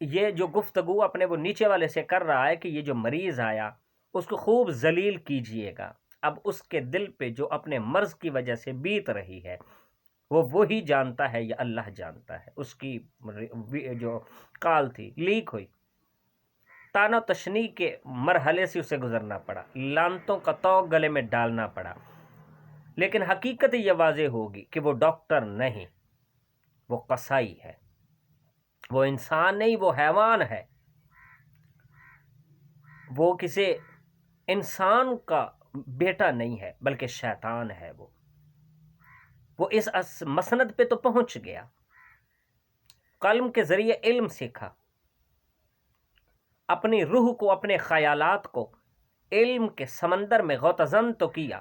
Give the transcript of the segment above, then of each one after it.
یہ جو گفتگو اپنے وہ نیچے والے سے کر رہا ہے کہ یہ جو مریض آیا اس کو خوب ذلیل کیجئے گا، اب اس کے دل پہ جو اپنے مرض کی وجہ سے بیت رہی ہے وہ وہی جانتا ہے یا اللہ جانتا ہے۔ اس کی جو کال تھی لیک ہوئی، تانا تشنی کے مرحلے سے اسے گزرنا پڑا، لانتوں کا توق گلے میں ڈالنا پڑا، لیکن حقیقت یہ واضح ہوگی کہ وہ ڈاکٹر نہیں، وہ قصائی ہے، وہ انسان نہیں، وہ حیوان ہے، وہ کسی انسان کا بیٹا نہیں ہے بلکہ شیطان ہے۔ وہ اس مسند پہ تو پہنچ گیا، قلم کے ذریعے علم سیکھا، اپنی روح کو، اپنے خیالات کو علم کے سمندر میں غوطہ تو کیا،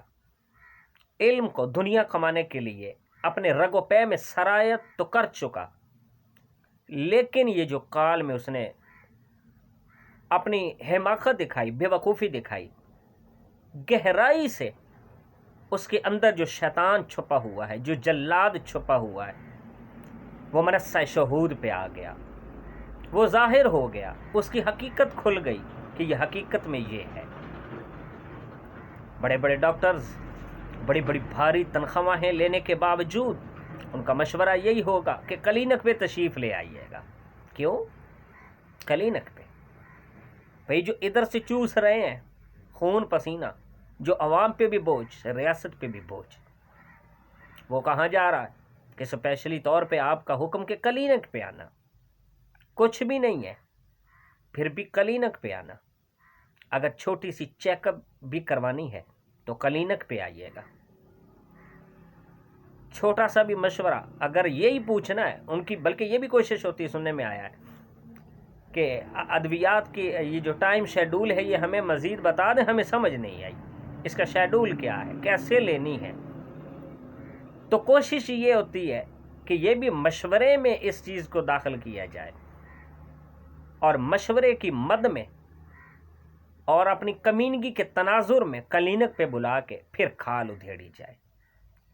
علم کو دنیا کمانے کے لیے اپنے رگ و پے میں سرایت تو کر چکا، لیکن یہ جو کال میں اس نے اپنی حماقت دکھائی، بے وقوفی دکھائی، گہرائی سے اس کے اندر جو شیطان چھپا ہوا ہے، جو جلاد چھپا ہوا ہے، وہ منصہ شہود پہ آ گیا، وہ ظاہر ہو گیا، اس کی حقیقت کھل گئی کہ یہ حقیقت میں یہ ہے۔ بڑے بڑے ڈاکٹرز بڑی بڑی بھاری تنخواہیں لینے کے باوجود ان کا مشورہ یہی ہوگا کہ کلینک پہ تشریف لے آئیے گا۔ کیوں کلینک پہ؟ بھئی جو ادھر سے چوس رہے ہیں خون پسینہ، جو عوام پہ بھی بوجھ، ریاست پہ بھی بوجھ، وہ کہاں جا رہا ہے کہ اسپیشلی طور پہ آپ کا حکم کہ کلینک پہ آنا، کچھ بھی نہیں ہے پھر بھی کلینک پہ آنا، اگر چھوٹی سی چیک اپ بھی کروانی ہے تو کلینک پہ آئیے گا، چھوٹا سا بھی مشورہ اگر یہی پوچھنا ہے ان کی، بلکہ یہ بھی کوشش ہوتی ہے، سننے میں آیا ہے کہ ادویات کی یہ جو ٹائم شیڈول ہے یہ ہمیں مزید بتا دیں، ہمیں سمجھ نہیں آئی اس کا شیڈول کیا ہے، کیسے لینی ہے، تو کوشش یہ ہوتی ہے کہ یہ بھی مشورے میں اس چیز کو داخل کیا جائے اور مشورے کی مد میں اور اپنی کمینگی کے تناظر میں کلینک پہ بلا کے پھر کھال ادھیڑی جائے۔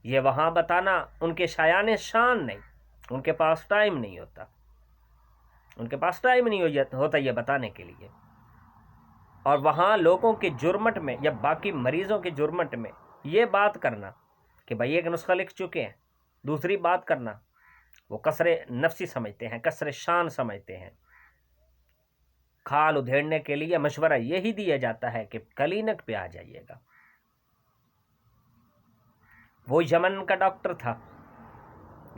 یہ وہاں بتانا ان کے شایان شان نہیں، ان کے پاس ٹائم نہیں ہوتا، ان کے پاس ٹائم نہیں ہوتا یہ بتانے کے لیے، اور وہاں لوگوں کے جرمٹ میں یا باقی مریضوں کے جرمٹ میں یہ بات کرنا کہ بھائی ایک نسخہ لکھ چکے ہیں، دوسری بات کرنا وہ کسر نفسی سمجھتے ہیں، کسر شان سمجھتے ہیں۔ کھال ادھیڑنے کے لیے مشورہ یہی دیا جاتا ہے کہ کلینک پہ آ جائیے گا۔ وہ یمن کا ڈاکٹر تھا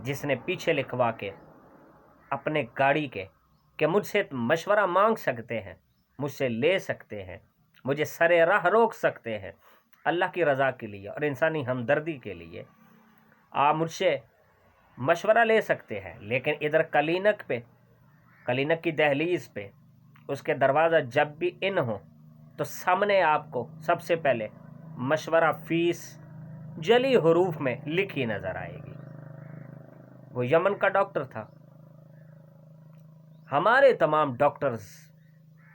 جس نے پیچھے لکھوا کے اپنے گاڑی کے کہ مجھ سے مشورہ مانگ سکتے ہیں، مجھ سے لے سکتے ہیں، مجھے سرے راہ روک سکتے ہیں، اللہ کی رضا کے لیے اور انسانی ہمدردی کے لیے آپ مجھ سے مشورہ لے سکتے ہیں، لیکن ادھر کلینک پہ، کلینک کی دہلیز پہ اس کے دروازہ جب بھی ان ہو تو سامنے آپ کو سب سے پہلے مشورہ فیس جلی حروف میں لکھی نظر آئے گی۔ وہ یمن کا ڈاکٹر تھا۔ ہمارے تمام ڈاکٹرز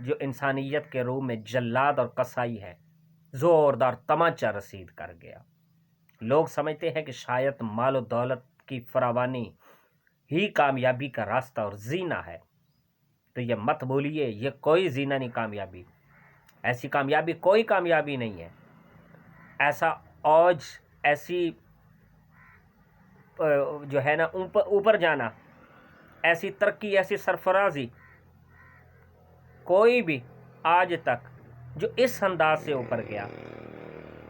جو انسانیت کے روح میں جلاد اور قصائی ہے، زوردار تمانچہ رسید کر گیا۔ لوگ سمجھتے ہیں کہ شاید مال و دولت کی فراوانی ہی کامیابی کا راستہ اور زینہ ہے، تو یہ مت بولیے یہ کوئی زینہ نہیں، کامیابی ایسی کامیابی کوئی کامیابی نہیں ہے، ایسا اوج، ایسی جو ہے نا اوپر جانا، ایسی ترقی، ایسی سرفرازی کوئی بھی آج تک جو اس انداز سے اوپر گیا،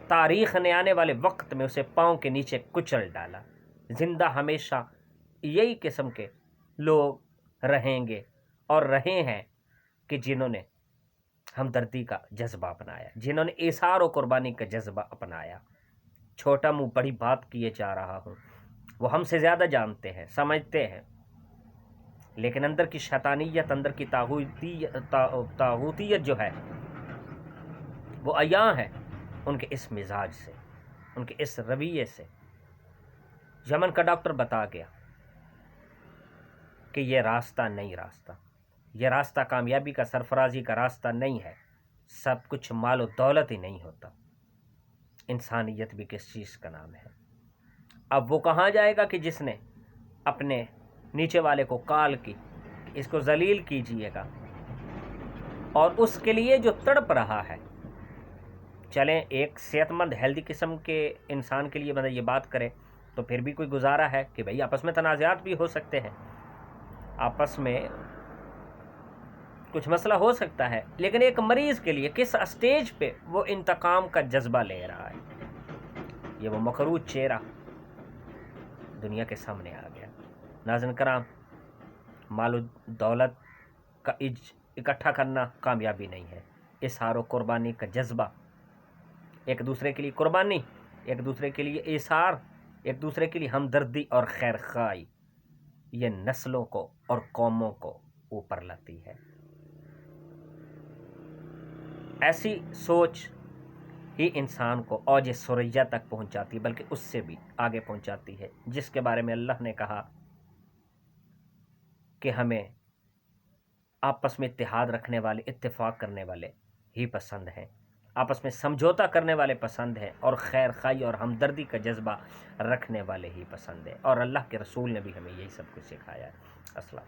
تاریخ نے آنے والے وقت میں اسے پاؤں کے نیچے کچل ڈالا۔ زندہ ہمیشہ یہی قسم کے لوگ رہیں گے اور رہے ہیں کہ جنہوں نے ہمدردی کا جذبہ اپنایا، جنہوں نے ایثار و قربانی کا جذبہ اپنایا۔ چھوٹا منہ بڑی بات کیے جا رہا ہوں، وہ ہم سے زیادہ جانتے ہیں، سمجھتے ہیں، لیکن اندر کی شیطانیت، اندر کی طاغوتیت جو ہے وہ عیاں ہے ان کے اس مزاج سے، ان کے اس رویے سے۔ یمن کا ڈاکٹر بتا گیا کہ یہ راستہ نہیں، یہ راستہ کامیابی کا، سرفرازی کا راستہ نہیں ہے، سب کچھ مال و دولت ہی نہیں ہوتا، انسانیت بھی کس چیز کا نام ہے۔ اب وہ کہاں جائے گا کہ جس نے اپنے نیچے والے کو کال کی اس کو ذلیل کیجئے گا، اور اس کے لیے جو تڑپ رہا ہے، چلیں ایک صحت مند ہیلدی قسم کے انسان کے لیے یہ بات کرے تو پھر بھی کوئی گزارا ہے کہ بھئی آپس میں تنازعات بھی ہو سکتے ہیں، آپس میں کچھ مسئلہ ہو سکتا ہے، لیکن ایک مریض کے لیے کس اسٹیج پہ وہ انتقام کا جذبہ لے رہا ہے، یہ وہ مکروہ چہرہ دنیا کے سامنے آ گیا۔ ناظرین کرام، مال و دولت کا اکٹھا کرنا کامیابی نہیں ہے، اظہار و قربانی کا جذبہ، ایک دوسرے کے لیے قربانی، ایک دوسرے کے لیے اظہار، ایک دوسرے کے لیے ہمدردی اور خیر خواہی، یہ نسلوں کو اور قوموں کو اوپر لاتی ہے۔ ایسی سوچ ہی انسان کو اوج ثریا تک پہنچاتی ہے، بلکہ اس سے بھی آگے پہنچاتی ہے، جس کے بارے میں اللہ نے کہا کہ ہمیں آپس میں اتحاد رکھنے والے، اتفاق کرنے والے ہی پسند ہیں، آپس میں سمجھوتا کرنے والے پسند ہیں، اور خیر خواہی اور ہمدردی کا جذبہ رکھنے والے ہی پسند ہیں، اور اللہ کے رسول نے بھی ہمیں یہی سب کچھ سکھایا ہے۔ السلام۔